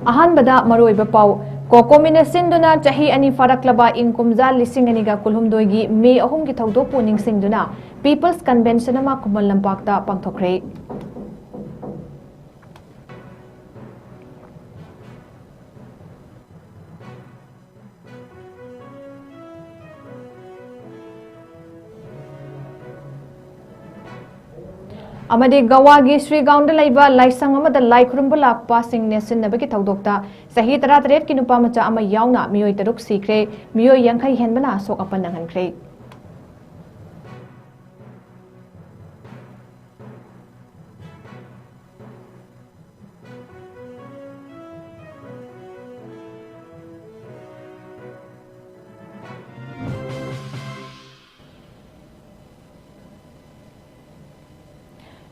अहानबदा मरोइबा पाउ कोकोमिना सिंदुना चाही अनि फरकलबा 𝐂𝐻𝐸𝐯 𝐿2,023 मे 3 गी थौदोक पुनिंग सिंदुना पीपल्स कन्वेंशन अमा खुमल लंपाक्ता पांगथोखरे। अमदे गवागी श्रीगांवद लैबा लाइसंग अमदा लाई खुरुंबा लाक्पा सिंग नेसिनबगी थौदोक्ता सही 13 की नुपा मचा अमा यावना मियोय 3 सीख्रे मियोय 50 हेनबना असोक अपन नंगनख्रे।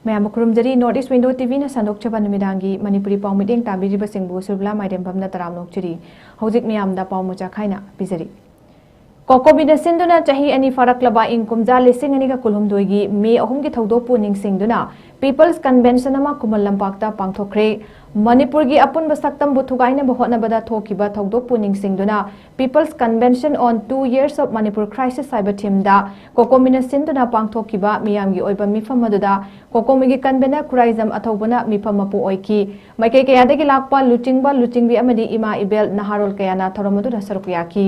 मैम खुरुमजरी नॉर्थ ईस्ट विंडो टीवी ने संदोक्चबा नुमिदांगी मणिपुरी पाउ मिटेंग ताबिरिबा सिंगबु सुरबला माइदेम बमना तराम नोकचरी हौजिक मियामदा पाउ मुचा खाइना पिजरी कोकोमिना सिंदुना चाही अनि फरकलबा 𝐂𝐻𝐸𝐯 𝐿2,023 मे 3 गी थौदोक पुनिंग सिंगदुना पीपल्स कन्वेंशन अमा खुमल लंपाक्ता पांगथोखरे। मणिपुर की अपुनब सक्तम बुथुगाइना बहोतनबदा थोकिबा थौदोक पुनिंग सिंगदुना people's convention on 2 years of Manipur crisis साइबर थीमदा कोकोमिना सिंदुना पांगथोकिबा मियामगी ओइबा मिफम अदुदा कोकोमिगी कन्वेनर खुराइजम अथौबना मिफम मपु ओइकी माइके कयादगी लाक्पा लुचिंगबी अमदी इमा इबेल नहारोल कयाना थौरमदुदा सरुक याकी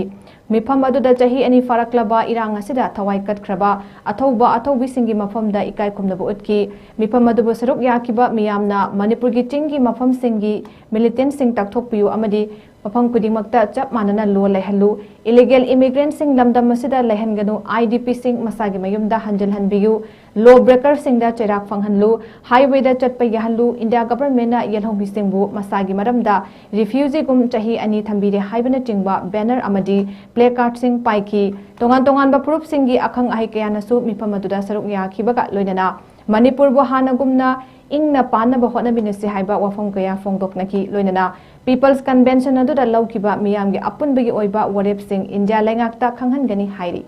मिफम अदुदा चाही अनि फरकलबा इरांग असिदा थवाई कटख्रबा अथौबा अथौबिसिंगी मफमदा इकाई खुमदबु उतकी मिफम अदुबु सरुक याकीबा मियामना मणिपुर की चिंगी मफम सिंगी मिलिटेंट सिंग तकथोकपियु अमदी मफम कुदिमक्ता चप मानना लो लेहलु इलीगल इमिग्रेंट सिंग लमदम मसिदा लेहनगनु IDP सिंग मसागी मयुमदा हंजलहनबियु लो ब्रेकर सिंगदा चेराक फंगहनलु हाईवेदा चटपा याहलु इंडिया गवर्नमेंटना यलहोंबी सिंगबु मसागी मरमदा रिफ्यूजी गुम चाही अनि थंबीरे हाइबना चिंगबा बैनर अमदी प्ले कार्ड सिंग पाइकी तोंगान तोंगान प्रूफ सिंगी अखंग अहि कयानसु मिफम अदुदा सरुक याखिबगा लोइनना मणिपुर बु हानागुमना इंगना पानब होटनबिनसे हाइबा वफम कया फोंगदोकनकी लोइनना पीपल्स कन्वेंशन अदुदा लौकिबा मियामगी अपुनबगी ओइबा वरेप सिंग इंडिया लेंगाक्ता खंगहनगनी हाइरी।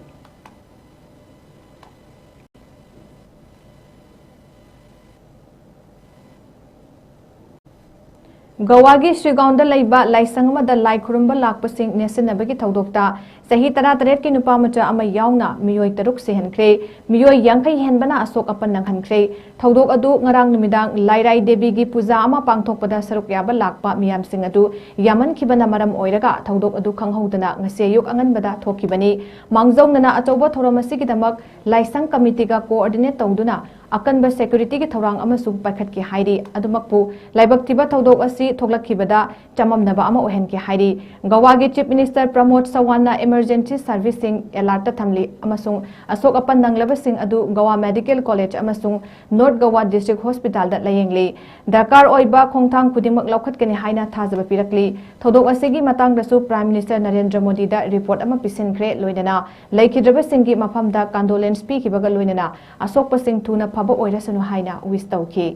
गवागी श्रीगांवद लैबा लाइसंग अमदा लाई खुरुंबा लाक्पसिंग नेसिनबगी थौदोक्ता सही 13 की नुपा मचा अमा यावना मियोय 3 सेहनख्रे मियोय 50 हेनबना असोक अपन नंगहनख्रे। थौदोक अदु ngarang numidang लाइराई देवी की पूजा अमा पांगथोकपदा सरुक याबा लाक्पा मियामसिंग अदु यामनखिबना मरम ओइरगा थौदोक अदु खंगहौदना ngase युक अंगनबदा थोकिबनी मांगजौनना अचौबा थोरमसिगिदमक लाइसंग कमिटीगा कोऑर्डिनेट तौदुना अकनब सिक्योरिटी की थौरांग अमसु पाखत की हाइरी अदुमकपु लाइबक्तिबा थौदोक असि थोकलखिबदा चममनबा अमा ओहन की हाइरी। गवागी चीफ मिनिस्टर प्रमोद सवाना इमरजेंसी सर्विसिंग एलर्ट थमली अमसुंग अशोक अपन नंगलबसिंग अदु गवा मेडिकल कॉलेज अमसुंग नॉर्थ गवा डिस्ट्रिक्ट हॉस्पिटल दा लयेंगली दरकार ओइबा खोंगथांग खुदिमक लौखतकनी हाइना थाजबा पिरकली। थौदोक असिगी मतंगदसु प्राइम मिनिस्टर नरेंद्र मोदी दा रिपोर्ट अमा पिसिनख्रे लोइनना लैखिद्रबसिंगी मफमदा कंडोलेंस पीखिबगा लोइनना अशोक पसिंग थुना फब ओइरसनु हाइना विश तौखी।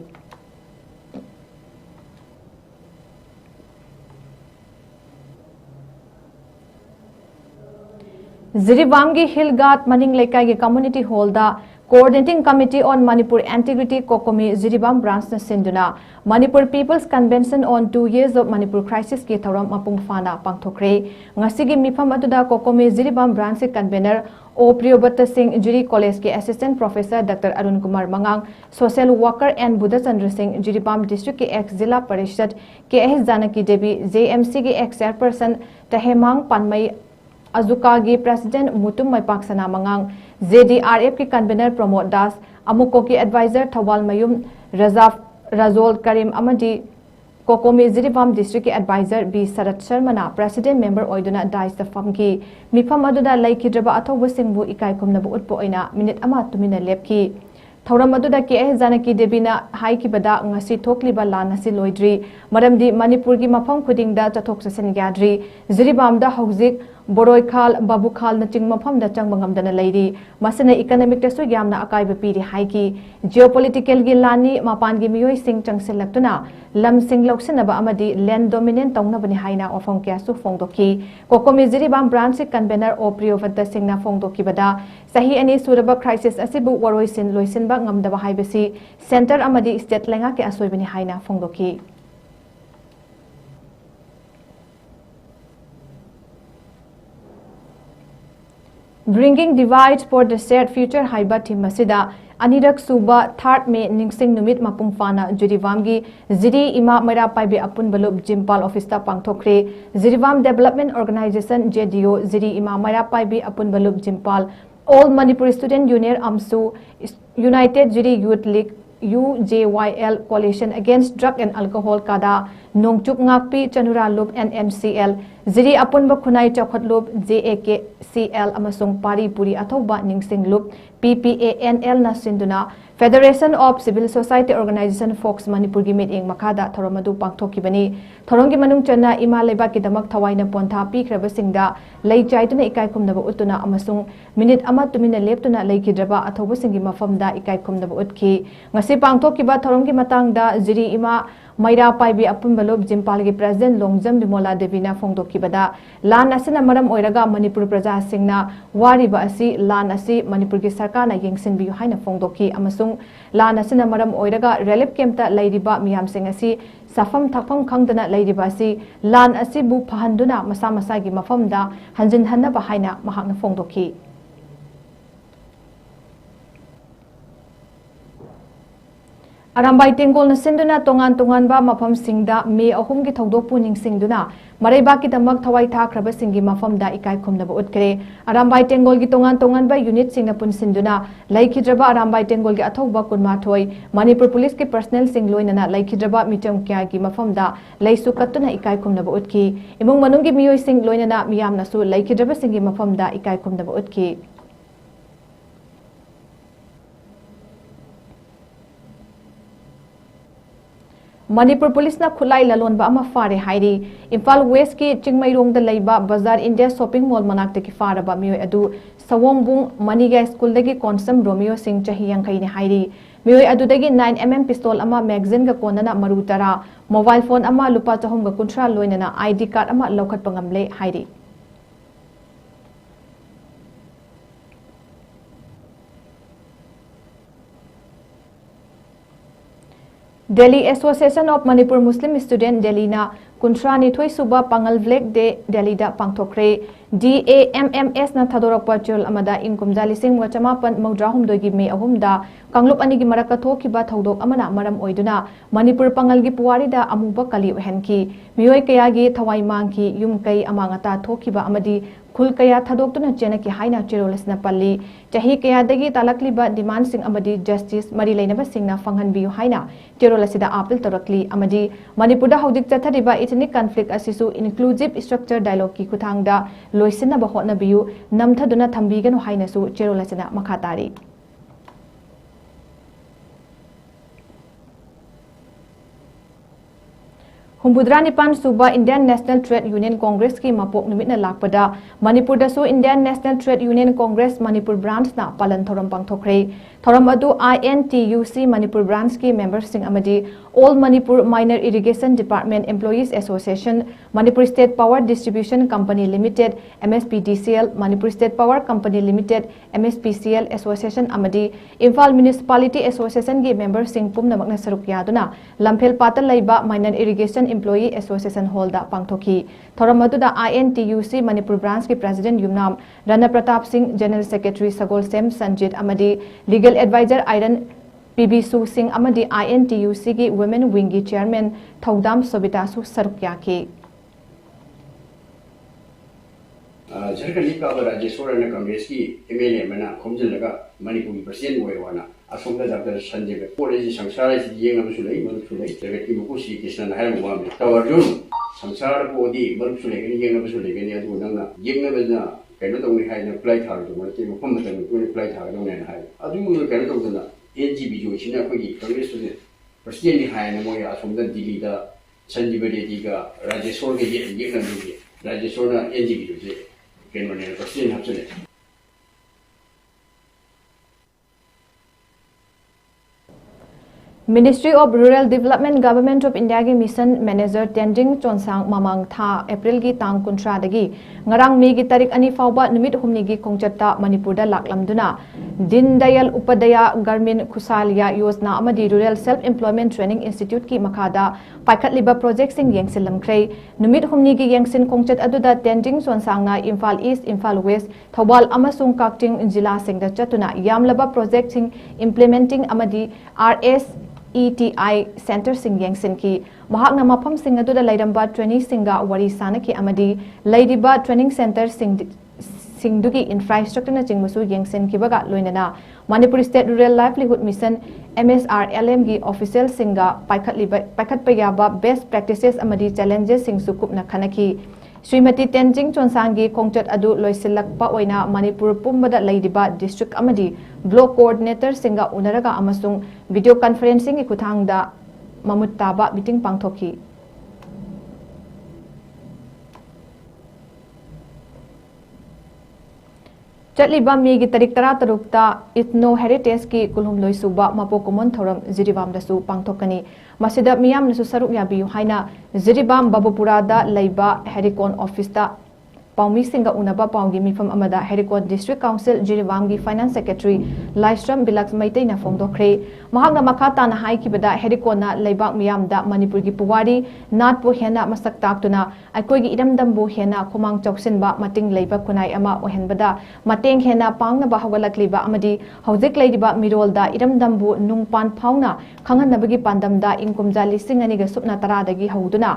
ज़िरीबाम की हिलगाट मनिंग लेकाई के कम्युनिटी हॉल दा coordinating committee on Manipur integrity कोकोमी ज़िरीबाम ब्रांच न सिंदुना Manipur people's convention on 2 years of Manipur crisis की थौरम मपुंग फाना पांगथोखरे। ngasiगी मिफम अदुदा कोकोमी ज़िरीबाम ब्रांच के convener O Priyobrata Singh Jiri college के assistant professor doctor Arun Kumar Mangang social worker and Buddhachandra Singh Jiribam district के एक्स जिला परिषद 𝐾𝐻 𝐍𝐞𝐰𝐬 JMC के ex chairperson Tahemang पानमई अजुकागी president Mutum मैपाक सना मंगांग JDRF के कन्वेनर प्रमोद दास अमुको की एडवाइजर थवाल मयुम रजोल करीम अमदी कोकोमी ज़िरीबाम डिस्ट्रिक्ट के adviser B Sharad Sharma president member ओइदुना dice फमकी मिफम अदुदा लैखिद्रबा अथौबसिंगबु इकाई खुमनबु उत्पो ओइना मिनिट अमा तुमिना लेपकी। थौरम अदुदा 𝐾𝐻 𝐍𝐞𝐰𝐬 हाइकिबदा ngasi थोकलिबा लान असि लोइद्री मरमदि मणिपुर की मफम खुदिंगदा चथोक चसन याद्री। ज़िरीबामदा हौजिक बोरोइखाल बाबुखाल न चिंग मफमदा चंगबा ngamdana लेरी मसने इकोनॉमिक तसु यामना अकाइबा पीरी हाइकी। जियोपॉलिटिकल की लानी मपान की मियोय सिंग चंगसिलक्तुना लम सिंग लौसनबा अमदि लैंड डोमिनेंट तौनबनि हाइना ओफम क्यासु फोंगदोकी। कोकोमी ज़िरीबाम ब्रांच के कन्वेनर ओ प्रियोवत सिंगना फोंगदोकीबदा सही अनि सुरबा क्राइसिस असिबु वरोइसिन लोइसिनबा ngamdaba हाइबसि सेंटर अमदि स्टेट लेंगा के असोइबनि हाइना फोंगदोकी। Bringing Divides for the Shared Future haiba theme asida anirak suba 3rd May ningsing numit mapung fana Jiriwamgi 𝐍𝐸 𝐷 apun balup jimpal office ta pangthokre Jiriwam Development Organization JDO 𝐍𝐸 𝐷 apun balup jimpal All Manipur Student Union AMSU United Jiri Youth League UJYL Coalition Against Drug and Alcohol kada 𝗠𝗔𝗡𝗏𝐿 Chanuralup NMCL ꯖꯤꯔꯤ ꯑꯄꯨꯟꯕ ꯈꯨꯟꯅꯥꯏ ꯆꯥꯎꯈꯠꯂꯨꯞ JAKCL ꯑꯃꯁꯨꯡ ꯄꯥꯔꯤ ꯄꯨꯔꯤ ꯑꯊꯧꯕ ꯅꯤꯡꯁꯤꯡꯂꯨꯞ PPANL ꯁꯤꯟꯗꯨꯅ federation of civil society organisation ꯐꯣꯛꯁ ꯃꯅꯤꯄꯨꯔꯒꯤ ꯃꯤꯠꯌꯦꯡ ꯃꯈꯥꯗ ꯊꯧꯔꯝ ꯑꯗꯨ ꯄꯥꯡꯊꯣꯛꯈꯤꯕꯅꯤ ꯊꯧꯔꯝꯒꯤ ꯃꯅꯨꯡ ꯆꯟꯅ ꯏꯃꯥ ꯂꯩꯕꯥꯛꯀꯤꯗꯃꯛ ꯊꯋꯥꯏꯅ ꯄꯣꯟꯊꯥ ꯄꯤꯈ꯭ꯔꯕꯁꯤꯡꯗ ꯂꯩ ꯆꯥꯏꯗꯨꯅ ꯏꯀꯥꯏ ꯈꯨꯝꯅꯕ ꯎꯠꯇꯨꯅ ꯑꯃꯁꯨꯡ ꯃꯤꯅꯤꯠ ꯑꯃ ꯇꯨꯃꯤꯟꯅ ꯂꯦꯞꯇꯨꯅ ꯂꯩꯈꯤꯗ꯭ꯔꯕ ꯑꯊꯧꯕꯁꯤꯡꯒꯤ ꯃꯐꯝꯗ ꯏꯀꯥꯏ ꯈꯨꯝꯅꯕ ꯎꯠꯈꯤ ꯉꯁꯤ ꯄꯥꯡꯊꯣꯛꯈꯤꯕ ꯊꯧꯔꯝꯒꯤ ꯃꯇꯥꯡꯗ ꯖꯤꯔꯤ ꯃꯩꯔꯥꯄꯥꯏꯕꯤ ꯑꯄꯨꯟꯕꯂꯨꯞ ꯖꯤꯝꯄꯥꯜꯒꯤ ꯄ꯭ꯔꯦꯁꯤꯗꯦꯟꯠ ꯂꯣꯡꯖꯝ ꯕꯤꯃꯣꯂꯥ ꯗꯦꯕꯤꯅ ꯐꯣꯡꯗꯣꯛꯈꯤꯕꯗ ꯂꯥꯟ ꯑꯁꯤꯅ ꯃꯔꯝ ꯑꯣꯏꯔꯒ ꯃꯅꯤꯄꯨꯔ ꯄ꯭ꯔꯖꯥꯁꯤꯡꯅ ꯋꯥꯔꯤꯕ ꯑꯁꯤ ꯂꯥꯟ ꯑꯁꯤ ꯃꯅꯤꯄꯨꯔꯒꯤ ꯁꯔꯀꯥꯔꯅ ꯌꯦꯡꯁꯤꯟꯕꯤꯌꯨ ꯍꯥꯏꯅ ꯐꯣꯡꯗꯣꯛꯈꯤ ꯑꯃꯁꯨꯡ ꯂꯥꯟ ꯑꯁꯤꯅ ꯃꯔꯝ ꯑꯣꯏꯔꯒ ꯔꯤꯂꯤꯐ ꯀꯦꯝꯞꯇ ꯂꯩꯔꯤꯕ ꯃꯤꯌꯥꯝꯁꯤꯡ ꯑꯁꯤ ꯁꯥꯐꯝ ꯊꯛꯐꯝ ꯈꯪꯗꯅ ꯂꯩꯔꯤꯕ ꯑꯁꯤ ꯂꯥꯟ ꯑꯁꯤꯕꯨ ꯐꯍꯟꯗꯨꯅ ꯃꯁꯥ ꯃꯁꯥꯒꯤ ꯃꯐꯝꯗ ꯍꯟꯖꯤꯟꯍꯟꯅꯕ ꯍꯥꯏꯅ ꯃꯍꯥꯛꯅ ꯐꯣꯡꯗꯣꯛꯈꯤ Arambai Tengol na sinduna tongan ba mafam singda May 3 gi thawdokpu ningsingduna Maraibaki damak thawai thakraba singi mafamda ikai khumnaba utkre Arambai Tengol gi tongan ba unit singna pun sinduna laikhidraba Arambai Tengol gi athauba kunmathoi Manipur Police ki personnel sing loinana laikhidraba mitam kya gi mafamda laisu katuna ikai khumnaba utki imung manungi miyoi sing loinana miyamna su laikhidraba singi mafamda ikai khumnaba utki Manipur Police na khulai lalonba ama fare hairi Imphal West ki Chingmairong da laiba Bazaar India Shopping Mall manakta ki faraba mioi adu Sawongbung Maniga School dagi Konsam Romeo Singh chahi yankai ne hairi mioi adu dagi 9mm pistol ama magazine ga konana maru tara mobile phone ama lupa chahum ga kunthra loinana ID card ama lokhat pangamle hairi Delhi Association of Manipur Muslim Student Delhi na Kuntrani Thoi Suba Pangal Black Day Delhi da pangthokre DAMMS na thadorakpa chul amada inkum jalising wachamapan mawdrahum dogi me ahumda Kanglup anigi maraka thokiba thodok amana maram oiduna Manipur Pangal gi puwari da amuba kali henki mioi kaya gi thawai mangki yum kai amangata thokiba amadi khul kaya thadokuna chenaki haina chirolasna palli chahi kaya dagi talakliba demand sing amadi justice mari leinaba singna fanghan biu haina chirolasida appeal torakli amadi Manipur da haudik chathariba ethnic conflict asisu inclusive structure dialogue ki kuthangda loisina ba hotna biu namthaduna thambiganu haina su chirolasina makhatari Humbudrani pan suba Indian National Trade Union Congress ki mapok numit na lakpada Manipur da su Indian National Trade Union Congress Manipur branch na palan thoram pangthokre thoram adu INTUC Manipur branch ki members sing amadi All Manipur Minor Irrigation Department Employees Association Manipur State Power Distribution Company Limited MSPDCL Manipur State Power Company Limited MSPCL Association amadi Imphal Municipality Association ki members sing pumna makna saruk yaduna lamphel patal laiba Minor Irrigation Employee Association Hall da pangthoki thoram adu da INTUC Manipur branch ki president Yumnam Rana Pratap Singh General Secretary Sagol Sem Sanjit amadi Legal Advisor Iron PB Su Singh amadi INTUC ki Women Wing ki Chairman Thaudam Sobita Su Sarukyaki Jharkhand ka Rajya Sorana Congress ki MLA mana khomjalaga Manipur ki president oiwana asomda Dr. Sanjay College samsara si yenga musulai manusulai daga ki mukusi kisna hayam wame tawarjun samsara bodi manusulai ni yenga musulai ni adu nanga yenga bana kaino tongni hayna apply thar do mate mo pham mata ni apply thar do ne hay adu kaino tongna NGB jo china ko gi Congress ne president ni hayna mo ya asomda Delhi da Sanjay Reddy ga Rajya Sor ge yenga ni Rajya Sor na NGB jo je kaino ne president hapsune Ministry of Rural Development Government of India ki Mission Manager 𝗠𝗔𝗡𝗏𝐸𝐬 mamang tha April ki tang kuntra dagi ngarang May ki tarik ani fawba numit humni gi khongchatta Manipur da laklamduna Din Dayal Upadhyaya Garmin Khusalya Yojana amadi Rural Self Employment Training Institute ki makhada paikhatliba project sing yengsilamkhre numit humni gi yengsin khongchat aduda 𝗠𝗔𝗡𝗏𝐸𝐬 Imphal East Imphal West Thawbal amasung 𝐶𝐷𝗡𝗏 jila singda chatuna yamlaba project sing implementing amadi RSETI Center sing yengsin ki mahakna mafam sing aduda lairamba training singa wari sanaki amadi lairiba training center singdugi infrastructure na chingmasu yengsin ki baga loinana Manipur State Rural Livelihood Mission MSRLM gi official singa paikhatpayaba best practices amadi challenges sing sukupna khanaki Srimati 𝗠𝗔𝗡𝗏𝐸𝐬 khongchat adu loisilakpa oina Manipur pumbada laidiba district amadi block coordinator singa unaraga amasung video conferencing ki khuthangda mamut taba meeting pangthoki Chatliba May ki tarik tarukta Ethno Heritage ki kulhum loisuba mapokomon thoram Jiribam dasu pangthokani masida miyam nasu saruk yabiyu haina Jiribam Babupurada laiba Herikon office ta Paumi singa unaba paungi mifam amada Herikon District Council Jiribam gi Finance Secretary Laistram Bilaks Maitai na fongdokre mahakna makhata na haikibada Herikon na laibak miyam da Manipur gi puwari natpo hena masak taktuna aikoi gi idamdambu hena khomang choksinba mating leiba kunai ama ohenbada mateng hena pangna ba hawalakliba amadi hojik leidiba mirolda idamdambu nungpan phauna khanghanabagi pandamda inkumja lising ani ga supna tara dagi hauduna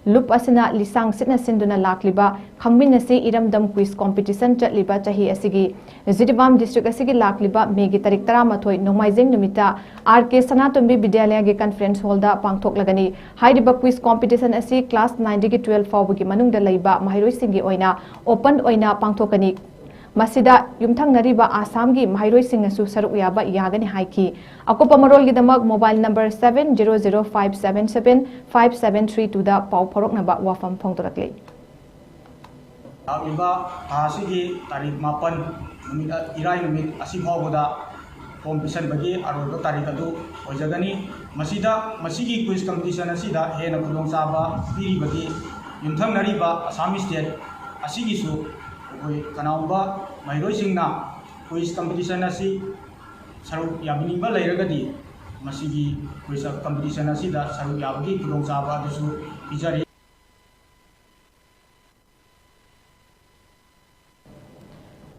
Lup asina lisang sitna sinduna lakliba khangminasi iramdam quiz competition chatliba chahi asigi Jiribam district asigi lakliba May ki tarik 13 Nomaijing numita RK Sanatombi Vidyalaya gi conference hall da pangthoklagani haidiba quiz competition asi class 9 gi 12 fawgi manungda leiba mahairoi singi oina open oina pangthokani Masida yumthang nariba Assam gi mahairoi sing asu saruk yaba yagani haiki akopa marol gi damak mobile number 7005775732 da pau phorok naba wafam phongtorakle Iba asigi tarik 8 irai numit asi phawda competition bagi aroba tarik adu ojagani masigi quiz competition asida hena khulong saba piri bagi yumthang nariba Assam state asigi su Kanauba mairoi singna quiz competition asi saruk yabiniba lairagadi masigi quiz competition asi da saruk yabagi khulong saba dusu pijari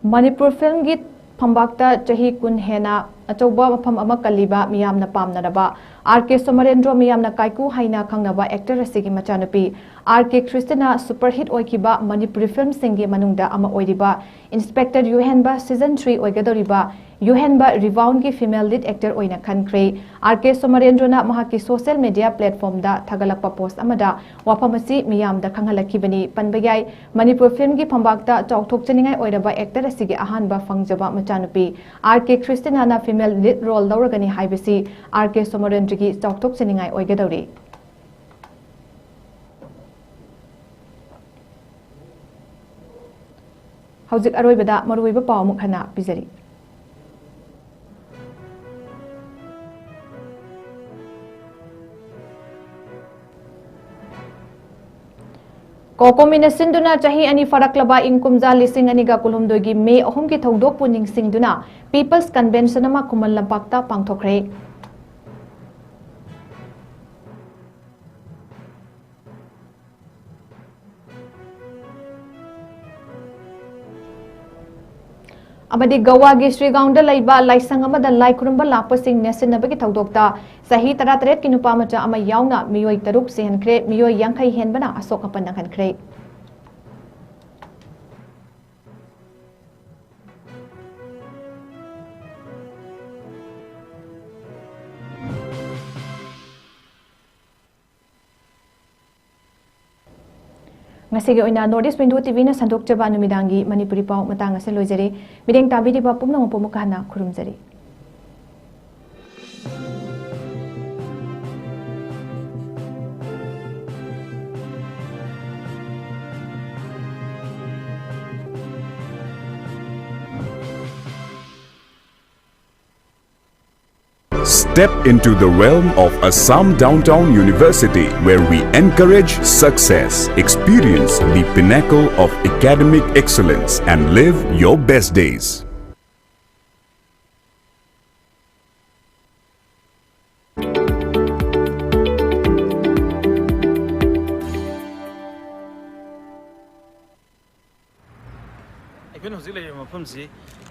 Manipur film gi phambakta chahi kun hena achauba mafam ama kaliba miyamna pamnaraba RK Somarendra miyamna kaiku haina khangnaba actor asigi machanupi RK Christina superhit oikiba Manipuri film singi manungda ama oiriba Inspector Yuhenba season 3 oigadoriba Yuhenba rebound ki female lead actor oina khankhre RK Somarendra na mahaki social media platform da thagalakpa post amada wafamasi miyamda khanghalakibani panbayai Manipur film gi phambakta chauthok chaningai oiraba actor asigi ahanba fangjaba machanupi RK Christina na female lead role lauragani haibasi RK Somarendra gi chauthok chaningai oigadori Hojik aroibada maruiba pawmuk hana pizari Kokomina sinduna chahi ani faraklaba inkumja lising ani ga kulumdogi May 3 ki thodok puning singduna People's Convention ama Kumal Lampakta pangthokre amadi Goa gi Srigaon da laiba laisang amada lai kurumba lakpasing nesinabagi thodokta sahi 13 ki nupa macha ama yauna miyoi taruk sehankhre miyoi yankhai henbana asok apan nakhankhre Ngasige oina Northeast Window TV na sandok chaba numidangi Manipuri pau matang ase loijari mideng tabidi ba pumna ngopomuk hana khurumjari Step into the realm of Assam Downtown University, where we encourage success, experience the pinnacle of academic excellence, and live your best days.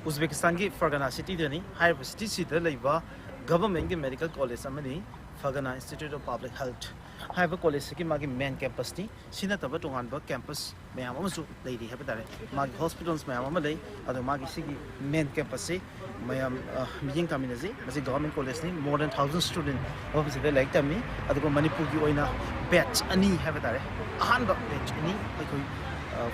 Uzbekistan ki Fargana city dani high city city laiba government ki medical college amani Fargana Institute of Public Health high college ki magi main campus ni sina taba tongan ba campus mayam amasu leiri ha betare magi hospitals mayam amalei adu magi sigi main campus se mayam mijing kaminazi masi government college ni more than 1000 student office de like tami adu manipur ki oina batch ani ha betare ahan ba batch ani koi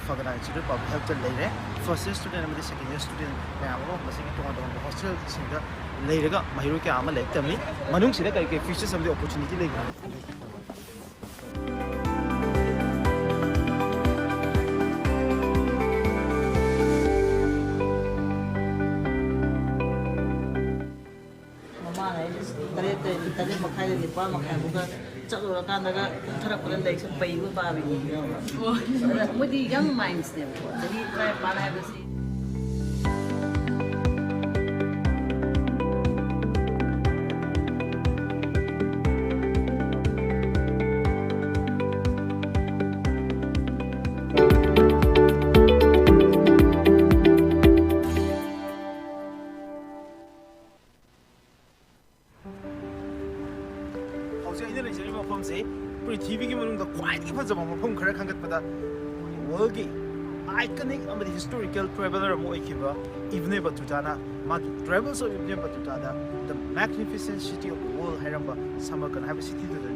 Fargana Institute of Public Health leire first year student and second year student mayam ro masi ki tongan tongan hostel singa leiraga mahiru ki ama like tami manung sida kai kai features of the opportunity leiba with the young minds there. iconic amadi historical traveler mo ikiba Ibn Battuta magi travels of Ibn Battuta the magnificent city of the world hairamba Samarkand have a city to the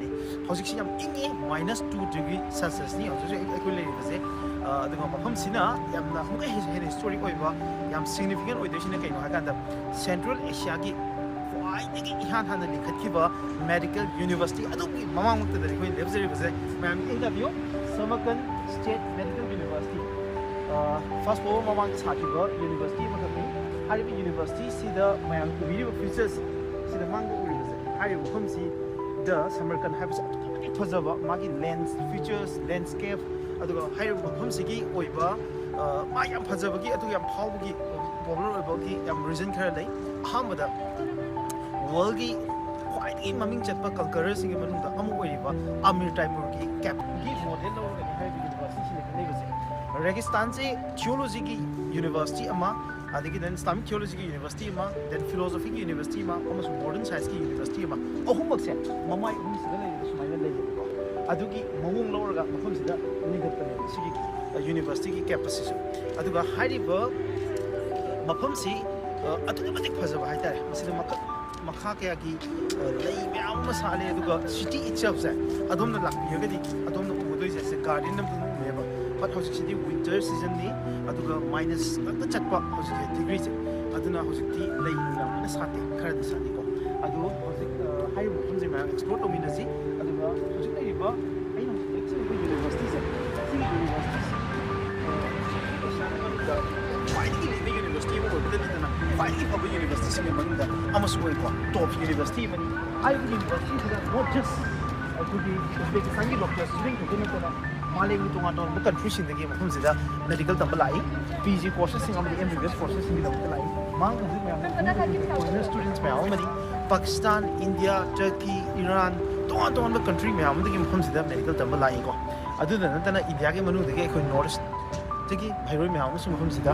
hosik si yam ingi -2 degrees Celsius ni also equally base the mafam sina yam na mukai historic oiba yam significant oidesina kaino hakanda Central Asia ki quite ihan hana likhatkiba medical university adugi mamang mukta dari koi lebzeri base ma'am interview Samarkand State Medical University first of all mamang sakiba university makami haribi university sida mayam video features sida mango base haribi khumsi the Samarkand habis fazaba magi lens features landscape aduga haribi khumsigi oiba ma yam fazabagi aduga yam phawgi popular oibagi yam reason khara lai ahamada world ki quite maming chatpa conquerors singe manungda amu oiba Amir Taimur ki cap gi model lo ga haribi university sile kanai base Registan se theology ki university ama adigi then Islamic theology ki university ama then philosophy ki university ama almost modern science ki university ama ahum se mamai sida lai sumaina lai adugi mawung lawraga mafam sida nigatane sigi university ki campus se aduga hariba mafam si aduga matik phajaba haitare masida makha kaya ki lai myam masale aduga city itself se adomna lakbiyagadi adomna umudoi se garden nam meba but hojik city winter season ni aduga minus ta chatpa hojik degree aduna hojik ti lai na sate khar da sate ko adu hojik high funze ma explore to minasi aduga hojik lai ba ai na actually university se university mo ko dito na finally public university se manda amasu ko top university mani I university not just to be Uzbekistan ki doctors doing to na Malay ni tunga ton country sin de mafum sida medical tambal PG courses sing amadi MBBS courses sing tambal mang ko me students me amadi Pakistan India Turkey Iran ton country me amadi mafum sida medical tambal ko adu na tana India ke manu de ko north tegi bhairoi me amasu mafum sida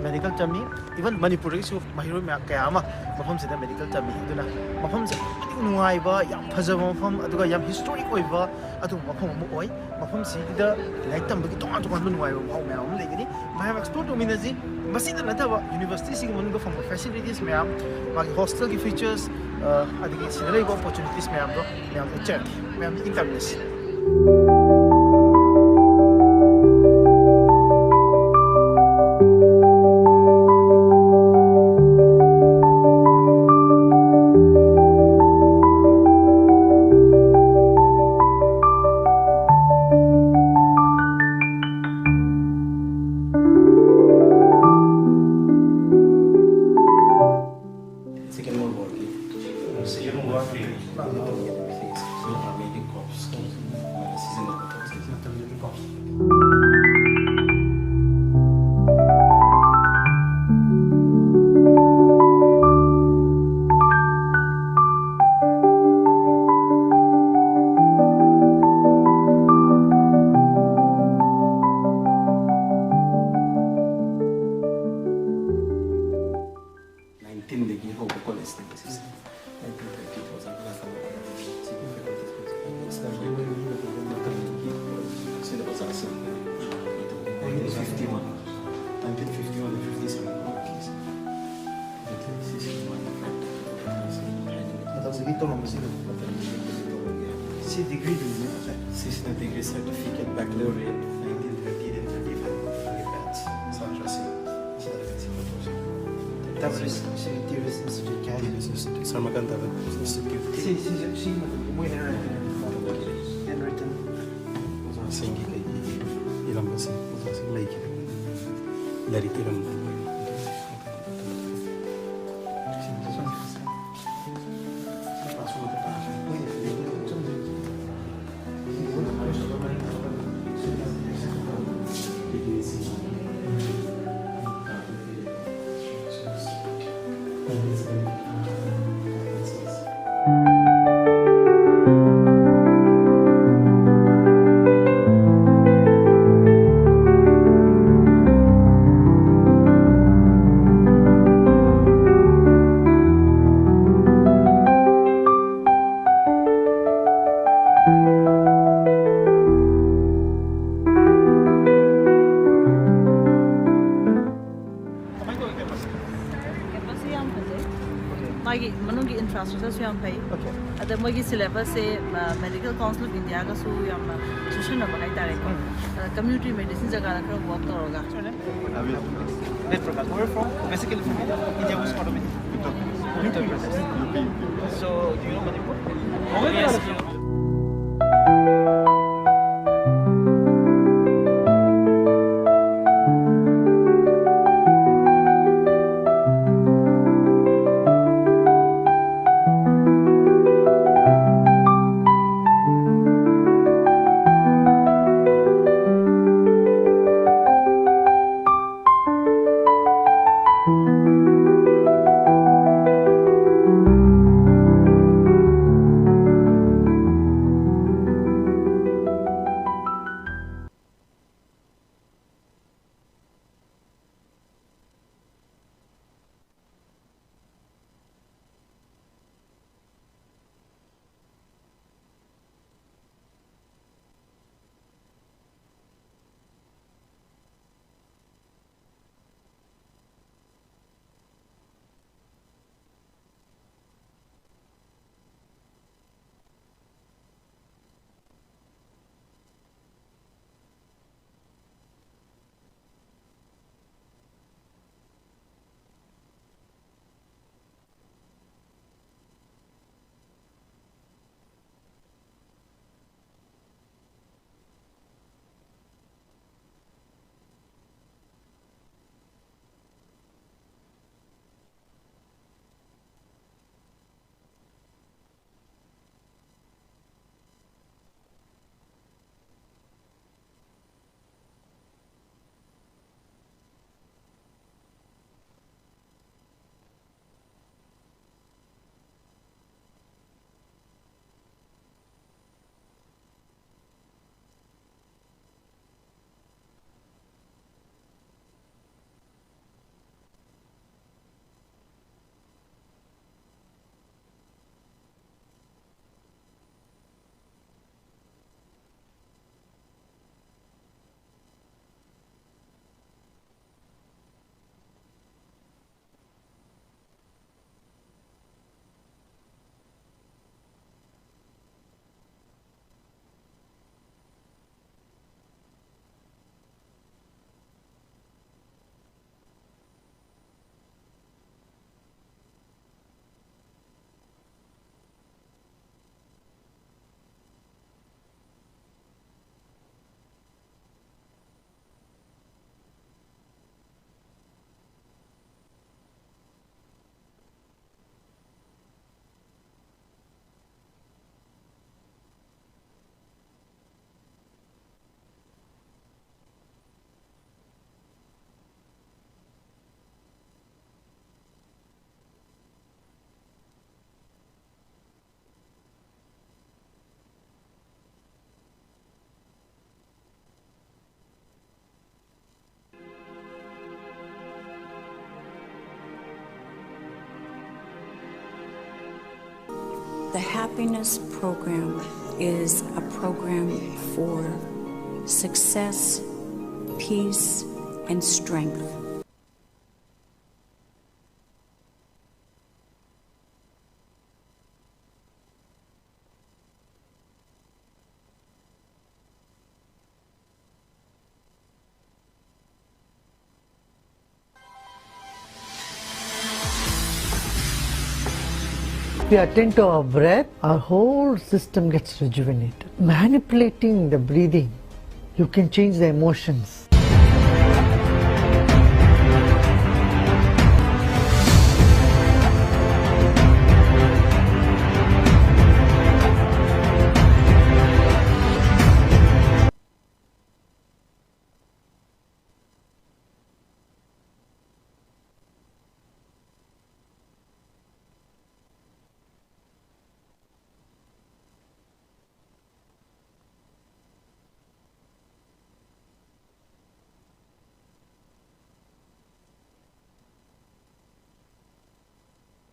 medical tami even Manipur ki su bhairoi me kayama mafum sida medical tami aduna mafum se nuai ba yam phajaba mafum aduga yam historic oiba adu mafum mu oi mafum sida like tambagi to nuai ba mau me am legani I have explored to minaji masida nataba university sing manu from facilities me am ma hostel ki features adigi sida go opportunities me am do me am check me am interviews 1951. 1951 and 57 case. degree degree certificate baccalaureate 1930 and 35 batch. Sarmakanta Institute. handwritten. Singi kay ilang ba sing lake. Dari ilang infrastructure ada mogi syllabus se medical council of India ka su yam session na bahai tare ko community medicine jaga ka work koroga Where from? Basically from India was part of it. Uttar Pradesh. So do you know Manipur? Oh yes. The Happiness Program is a program for success peace, and strength. If we attend to our breath, our whole system gets rejuvenated. Manipulating the breathing, you can change the emotions.